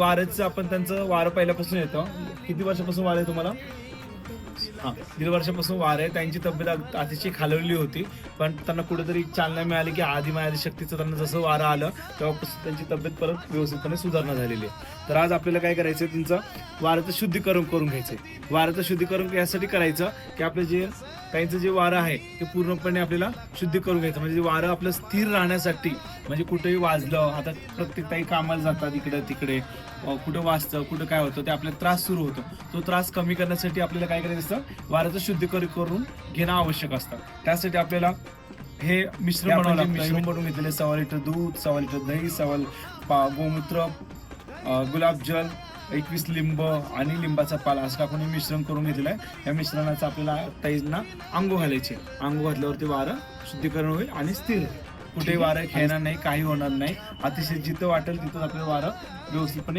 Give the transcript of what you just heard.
वाऱ्याचं आपण त्यांचं वारं पहिल्यापासून येतं. किती वर्षापासून वारं आहे तुम्हाला? हां, 1.5 वर्षापासून वारं आहे. त्यांची तब्येत अतिशय खालवलेली होती, पण त्यांना कुठेतरी चालना मिळाली की आधी मायादी शक्तीचं त्यांना जसं वारं आलं तेव्हापासून त्यांची तब्येत परत व्यवस्थितपणे सुधारणा झालेली आहे. तर आज आपल्याला काय करायचं आहे, त्यांचं वाऱ्याचं शुद्धीकरण करून घ्यायचं आहे. वाऱ्याचं शुद्धीकरण यासाठी करायचं की आपलं जे काहींचं जे वारं आहे ते पूर्णपणे आपल्याला शुद्धी करून घ्यायचं. म्हणजे वारं आपलं स्थिर राहण्यासाठी, म्हणजे कुठेही वाजलं, आता प्रत्येक काही कामाला जातात इकडे तिकडे, कुठं वाजतं कुठं काय होतं ते आपल्याला त्रास सुरू होतो. तो त्रास कमी करण्यासाठी आपल्याला काय करायचं असतं, वाऱ्याचं शुद्धीकरण करून घेणं आवश्यक असतं. त्यासाठी आपल्याला हे मिश्रण बनवावं लागतं. मिश्रण बनवून घेतलेले 1.25 लिटर दूध, 1.25 लिटर दही, गोमूत्र, गुलाबजल, 21 लिंब आणि लिंबाचा पाला असं टाकून हे मिश्रण करून घेतलेलं आहे. या मिश्रणाचं आपल्याला ताईंना आंघोळ घालायचे. आंघोळ घातल्यावरती वारं शुद्धीकरण होईल आणि स्थिर होईल. कुठेही वारं खेळणार नाही, काही होणार नाही. अतिशय जिथं वाटेल तिथं आपलं वारं व्यवस्थितपणे